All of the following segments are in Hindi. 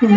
फ्यूचर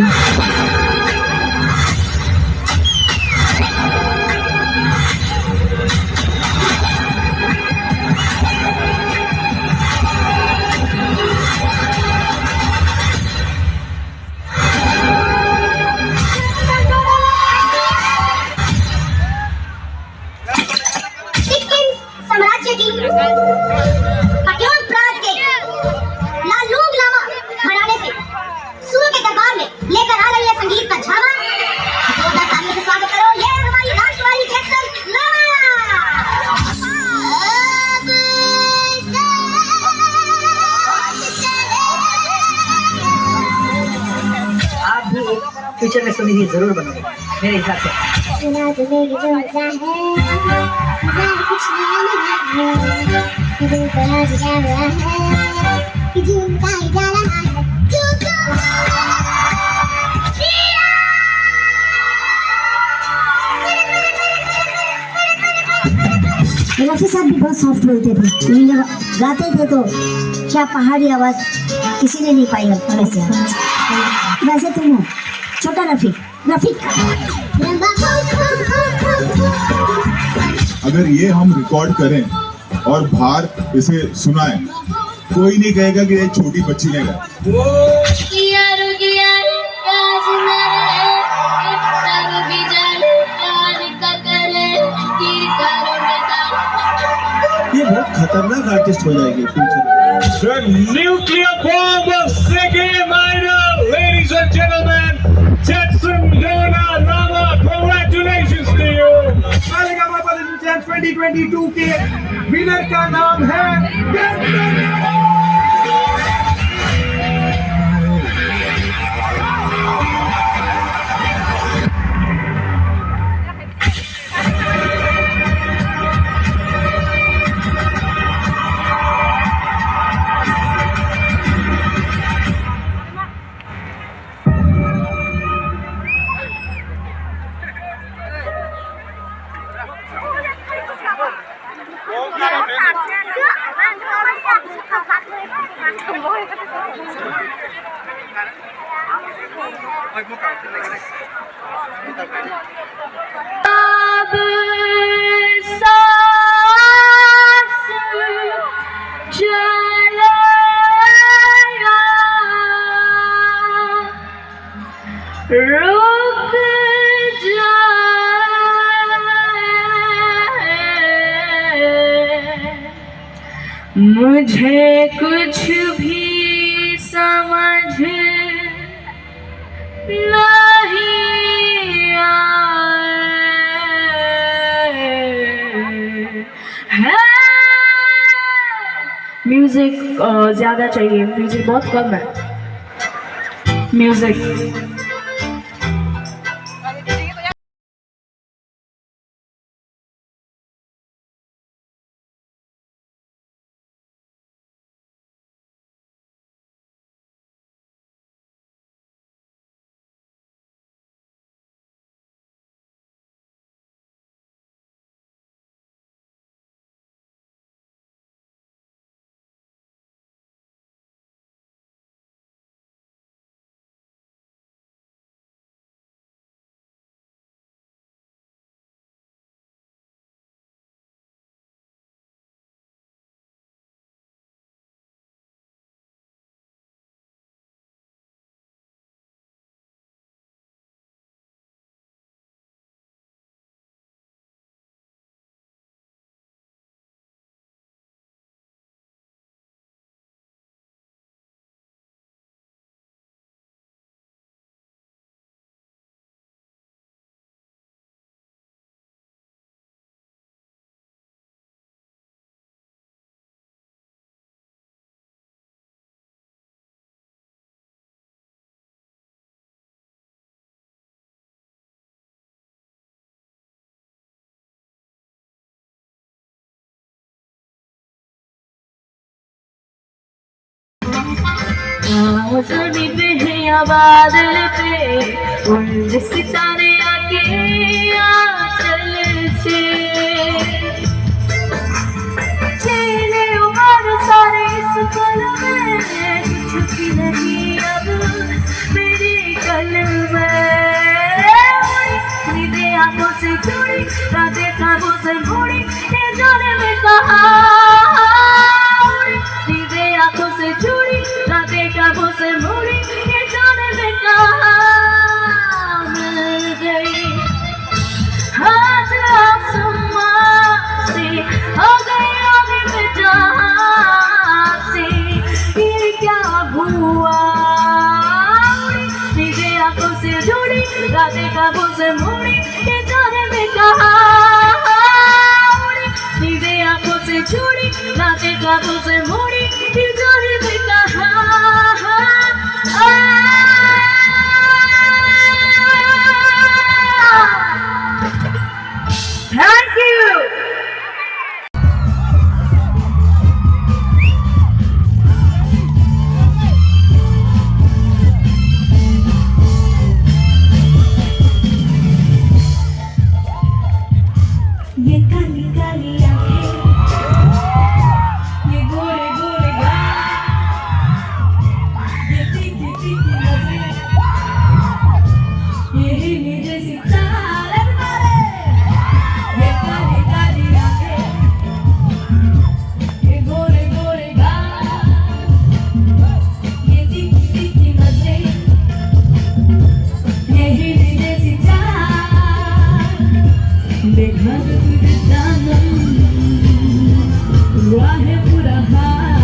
में सुनिधि जरूर बनोगे मेरे हिसाब से। सुना तो मेरी जो मजा है कुछ नहीं है जा रहा है कि झूमता ही जा रहा है रफी साहब भी बहुत सॉफ्ट बोलते थे, लेकिन जब गाते थे तो क्या पहाड़ी आवाज किसी ने नहीं पाई अब से। वैसे तुम हो छोटा रफीक। अगर ये हम रिकॉर्ड करें और बाहर इसे सुनाएं, कोई नहीं कहेगा कि ये छोटी बच्ची ने गाया। ये बहुत खतरनाक आर्टिस्ट हो जाएगी future. The nuclear bomb of second minor, ladies and gentlemen, Jetson Dona Rama, congratulations to you. Saregama 2022 के विनर का नाम है जेटसन। मुझे कुछ भी समझ नहीं है। म्यूजिक ज़्यादा चाहिए, म्यूजिक बहुत कम है। म्यूजिक ज़मीं पे है या बादल पे उड़ सितारे आके आंचल से चले उमर सारे इस पल में छुपी नहीं अब मेरी पल में नींदे आंखों से छुड़ी रातें ख्वाबों से मुड़ी ये जाने में कहा नींदे आंखों से छुड़ी रातें ख्वाबों से मुड़ी ये जाने में कहा मिल गई आज आसमां से हो गई आगे में जहां से ये क्या हुआ नींदे आंखों से जुड़ी रातें ख्वाबों से मुड़ी ये जाने में कहा नींदे आंखों से जुड़ी रातें ख्वाबों से मुड़ी ये जाने में कहा Thank you. ये काली काली आंखें, ये गोरे गोरे गाल, ये तीखी तीखी नजरें, ये हिरनी जैसी चाल, ये काली काली आंखें, ये गोरे गोरे गाल, ये तीखी तीखी नजरें, ये हिरनी जैसी चाल, देखा जो तुझे जानम हुआ है पूरा हाल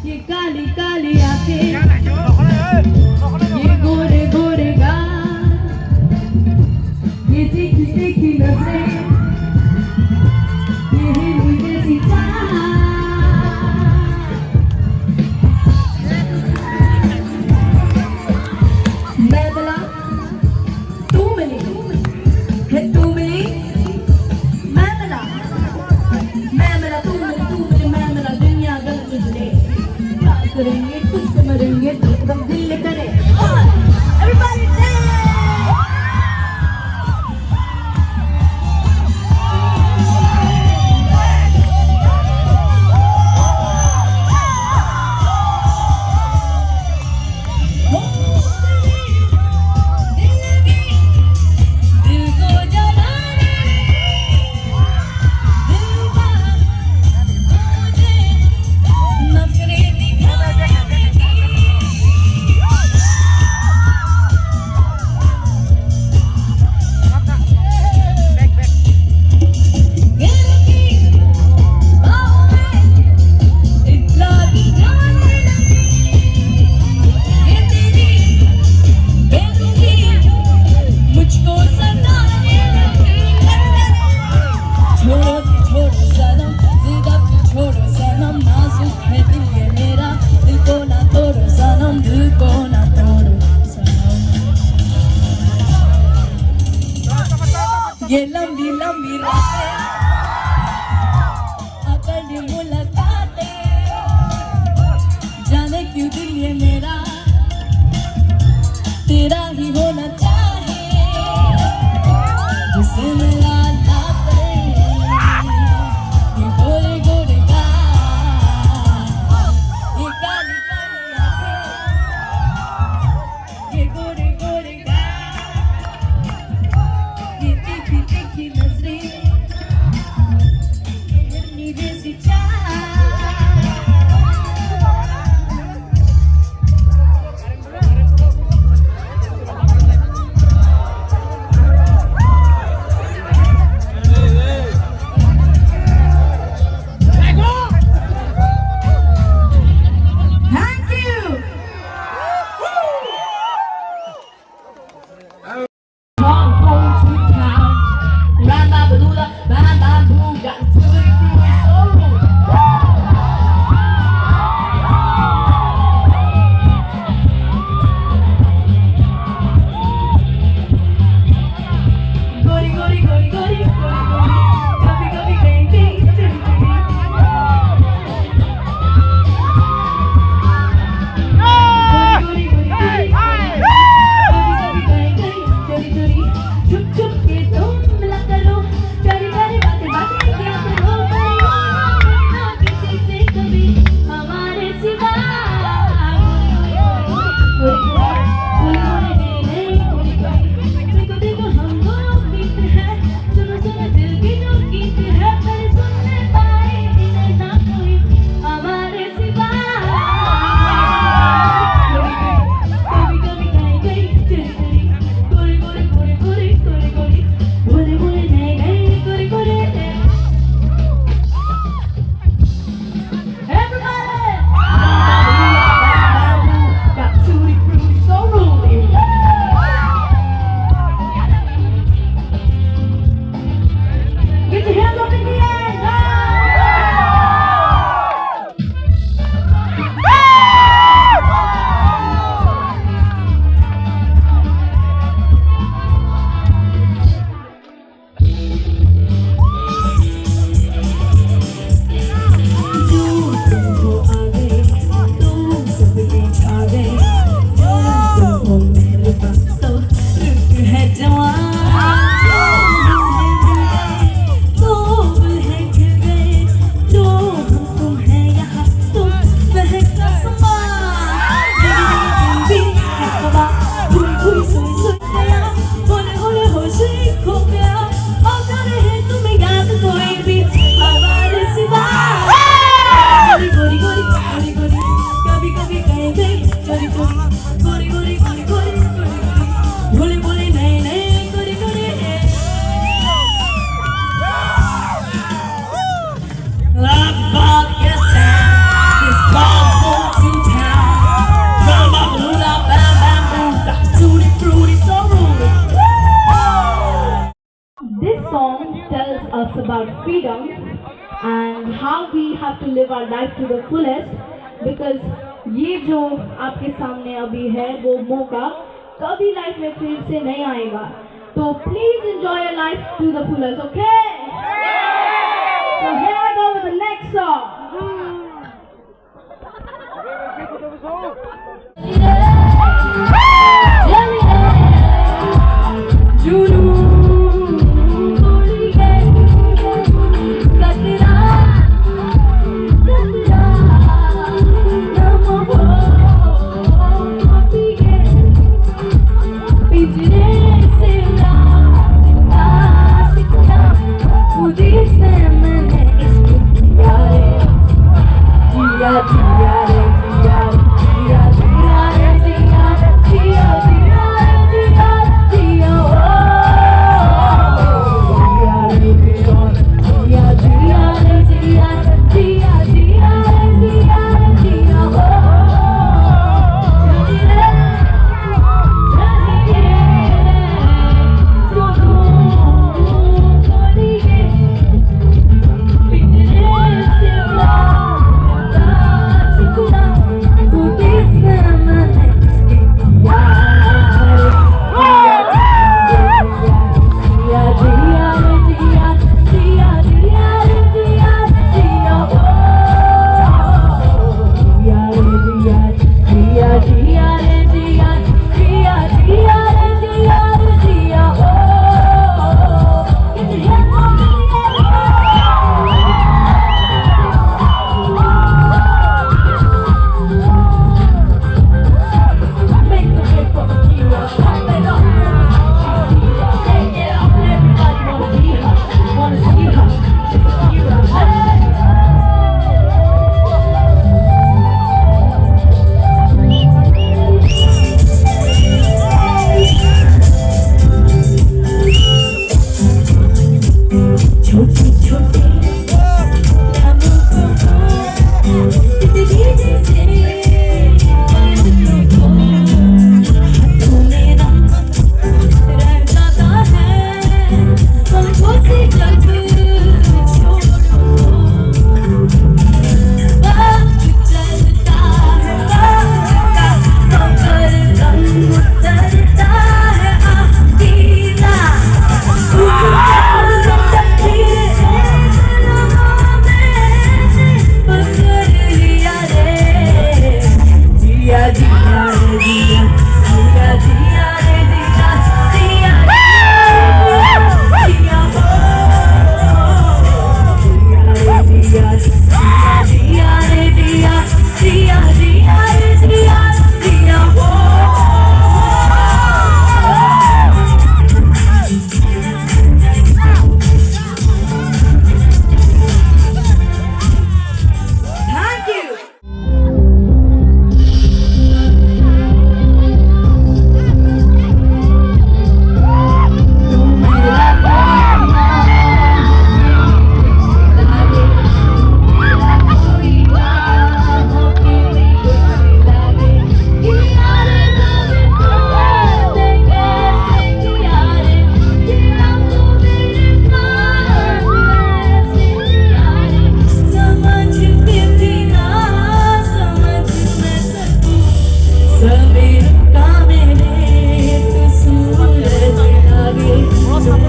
ये काली काली आंखें ये गोरे गोरे गाल ये तीखी तीखी नजरें ये हिरनी जैसी चाल मैं मिला तू मिली फिर तू मिली मैं मिला तू मिली मैं मिला दुनिया गलत तुझे क्या करेंगे तुझसे मरेंगे एकदम दिल करे Everybody दिल को जलाने दिल का मुझे नखरे दिखाने दिल की बाहों में इतना भी जाने लगी ये तेरी बेरुखी मुझको सताने लगी छोड़ो सनम जिद अब छोड़ो सनम नाजुक है दिल ये मेरा दिल को ना तोड़ो सनम दिल को ना तोड़ो सनम ये लंबी लंबी रातें अकड़ी मुलाकातें जाने क्यों दिल ये मेरा तेरा ही होना चाहे जिसे मिला ना करे ये गोरे गोरे गाल ये काली काली आंखें ये गोरे गोरे गाल ये तीखी तीखी नजरें ये हिरनी जैसी चाल freedom and how we have to live our life to the fullest, because ये जो आपके सामने अभी है वो मौका कभी लाइफ में फिर से नहीं आएगा. तो please enjoy your life to the fullest, okay? So here I go with the next song.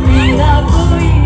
मेरा कोई